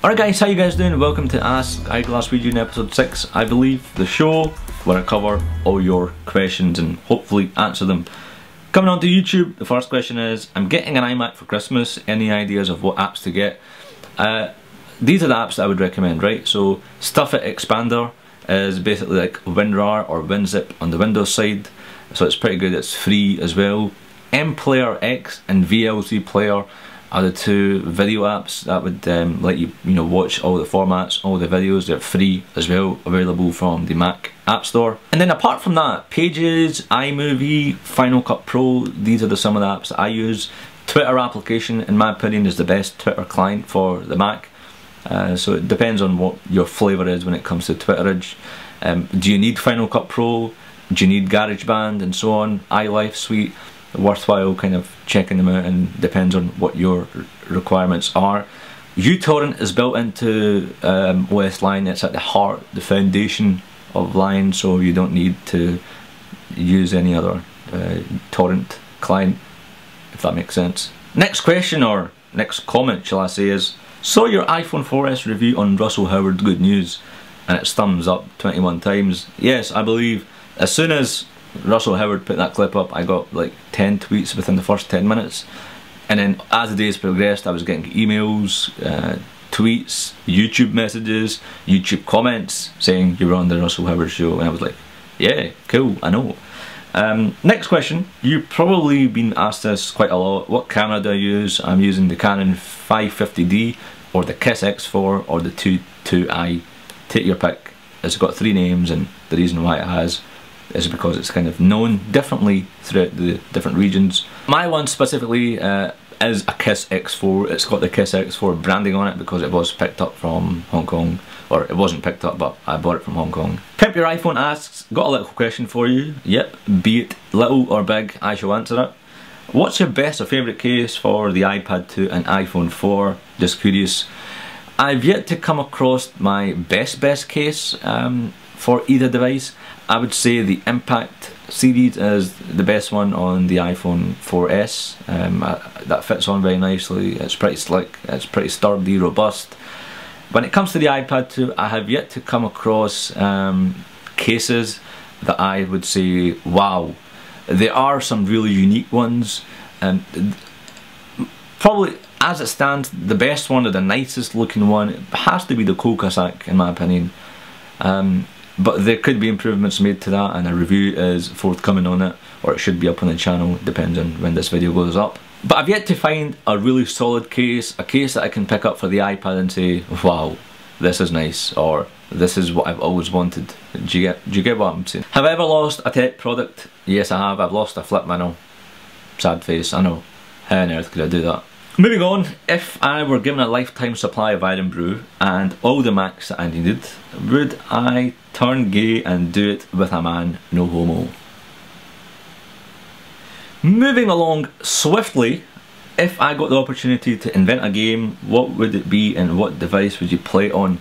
Alright guys, how you guys doing? Welcome to Ask iGlaswegian episode 6, I believe, the show where I cover all your questions and hopefully answer them. Coming on to YouTube, the first question is, I'm getting an iMac for Christmas, any ideas of what apps to get? These are the apps that I would recommend, right? So Stuff It Expander is basically like WinRAR or WinZip on the Windows side, so it's pretty good, it's free as well. MPlayer X and VLC Player are the two video apps that would let you watch all the formats, all the videos. They're free as well, available from the Mac App Store. And then apart from that, Pages, iMovie, Final Cut Pro, these are some of the apps that I use. Twitter application, in my opinion, is the best Twitter client for the Mac. So it depends on what your flavour is when it comes to Twitterage. Do you need Final Cut Pro? Do you need GarageBand and so on? iLife Suite? Worthwhile kind of checking them out, and depends on what your requirements are. uTorrent is built into OS Lion. It's at the heart, the foundation of Lion, so you don't need to use any other torrent client, if that makes sense. Next question, or next comment shall I say, is saw your iPhone 4S review on Russell Howard's Good News and it's thumbs up 21 times. Yes, I believe as soon as Russell Howard put that clip up, I got like 10 tweets within the first 10 minutes, and then as the days progressed I was getting emails, tweets, YouTube messages, YouTube comments saying you were on the Russell Howard show, and I was like, yeah, cool, I know. Next question, you've probably been asked this quite a lot. What camera do I use? I'm using the Canon 550D or the Kiss X4 or the 2.2i. Take your pick. It's got 3 names, and the reason why it has is because it's kind of known differently throughout the different regions. My one specifically is a Kiss X4. It's got the Kiss X4 branding on it because it was picked up from Hong Kong, or it wasn't picked up, but I bought it from Hong Kong. Pimp Your iPhone asks, got a little question for you. Yep, be it little or big, I shall answer it. What's your best or favourite case for the iPad 2 and iPhone 4? Just curious. I've yet to come across my best case for either device. I would say the Impact series is the best one on the iPhone 4S. That fits on very nicely, it's pretty slick, it's pretty sturdy, robust. When it comes to the iPad 2, I have yet to come across cases that I would say, wow. There are some really unique ones, and probably as it stands, the best one or the nicest looking one has to be the Kokasak, in my opinion. But there could be improvements made to that, and a review is forthcoming on it, or it should be up on the channel, depends on when this video goes up. But I've yet to find a really solid case, a case that I can pick up for the iPad and say, wow, this is nice, or this is what I've always wanted. Do you get what I'm saying? Have I ever lost a tech product? Yes, I have. I've lost a flip mantle. Sad face, I know. How on earth could I do that? Moving on, if I were given a lifetime supply of Iron Brew and all the Macs that I needed, would I turn gay and do it with a man, no homo? Moving along swiftly, if I got the opportunity to invent a game, what would it be and what device would you play it on?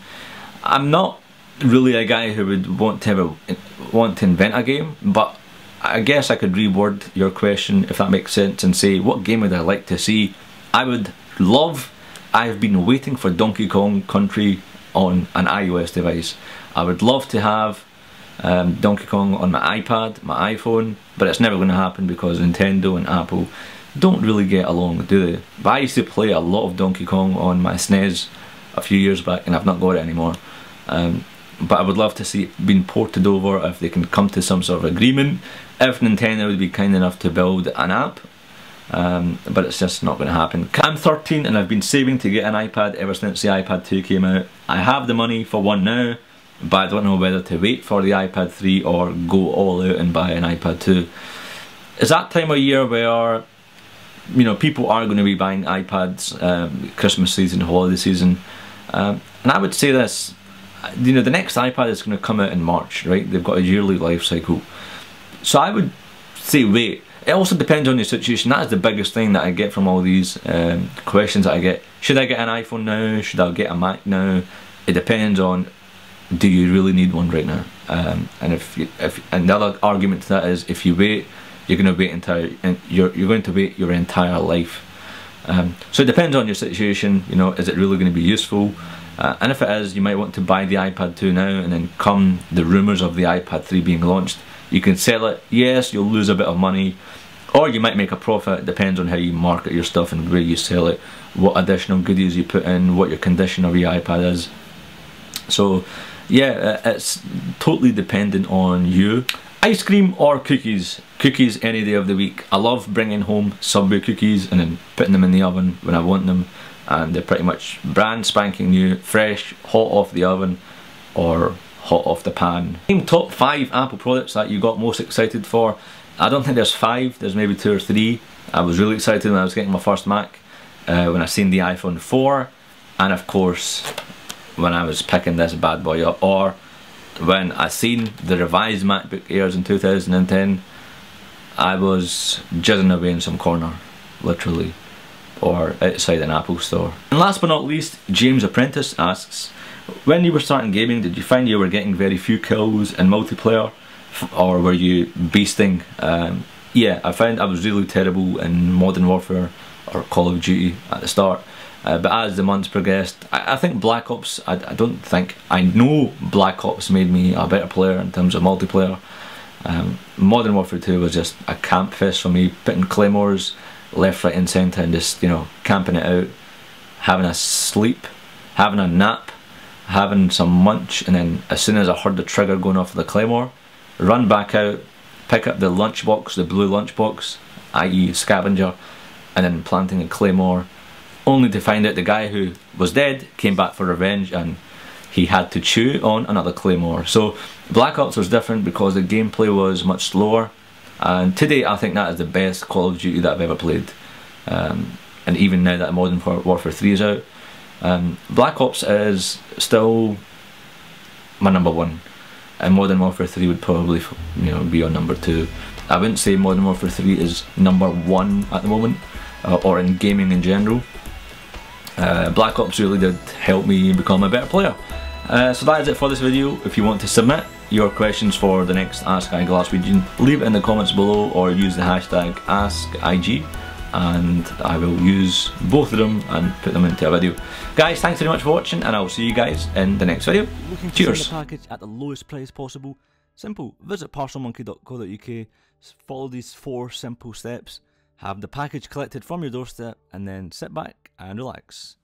I'm not really a guy who would want to invent a game, but I guess I could reword your question, if that makes sense, and say, what game would I like to see? I've been waiting for Donkey Kong Country on an iOS device. I would love to have Donkey Kong on my iPad, my iPhone, but it's never going to happen because Nintendo and Apple don't really get along, do they? But I used to play a lot of Donkey Kong on my SNES a few years back, and I've not got it anymore. But I would love to see it being ported over, if they can come to some sort of agreement, if Nintendo would be kind enough to build an app. But it's just not going to happen. I'm 13 and I've been saving to get an iPad ever since the iPad 2 came out. I have the money for one now, but I don't know whether to wait for the iPad 3 or go all out and buy an iPad 2. It's that time of year where people are going to be buying iPads, Christmas season, holiday season, and I would say this, the next iPad is going to come out in March, right? They've got a yearly life cycle, so I would say wait. It also depends on your situation. That is the biggest thing that I get from all these questions that I get. Should I get an iPhone now? Should I get a Mac now? It depends on, do you really need one right now? And and the other argument to that is, if you wait, you're going to wait your entire life. So it depends on your situation. Is it really going to be useful? and if it is, you might want to buy the iPad 2 now, and then come the rumours of the iPad 3 being launched, you can sell it. Yes, you'll lose a bit of money, or you might make a profit. It depends on how you market your stuff and where you sell it, what additional goodies you put in, what your condition of your iPad is. So yeah, it's totally dependent on you. Ice cream or cookies? Cookies any day of the week. I love bringing home Subway cookies and then putting them in the oven when I want them, and they're pretty much brand spanking new, fresh, hot off the oven or hot off the pan. Top 5 Apple products that you got most excited for. I don't think there's 5, there's maybe 2 or 3. I was really excited when I was getting my first Mac, when I seen the iPhone 4, and of course when I was picking this bad boy up, or when I seen the revised MacBook Airs in 2010, I was jizzing away in some corner, literally, or outside an Apple store. And last but not least, James Apprentice asks, when you were starting gaming, did you find you were getting very few kills in multiplayer, or were you beasting? Yeah, I found I was really terrible in Modern Warfare or Call of Duty at the start. But as the months progressed, I think Black Ops, I know Black Ops made me a better player in terms of multiplayer. Modern Warfare 2 was just a camp fest for me, putting claymores left, right and centre and just, you know, camping it out, having a sleep, having a nap, having some munch, and then as soon as I heard the trigger going off of the claymore, run back out, pick up the lunchbox, the blue lunchbox, i.e. scavenger, and then planting a claymore, only to find out the guy who was dead came back for revenge and he had to chew on another claymore. So Black Ops was different because the gameplay was much slower, and today I think that is the best Call of Duty that I've ever played. And even now that Modern Warfare 3 is out, Black Ops is still my number 1, and Modern Warfare 3 would probably, you know, be on number 2. I wouldn't say Modern Warfare 3 is number 1 at the moment, or in gaming in general. Black Ops really did help me become a better player. So that is it for this video. If you want to submit your questions for the next Ask iGlaswegian, leave it in the comments below or use the hashtag AskIG, and I will use both of them and put them into a video. Guys, thanks very much for watching, and I will see you guys in the next video. Cheers! The package at the lowest price possible. Simple. Visit parcelmonkey.co.uk, follow these 4 simple steps, have the package collected from your doorstep, and then sit back and relax.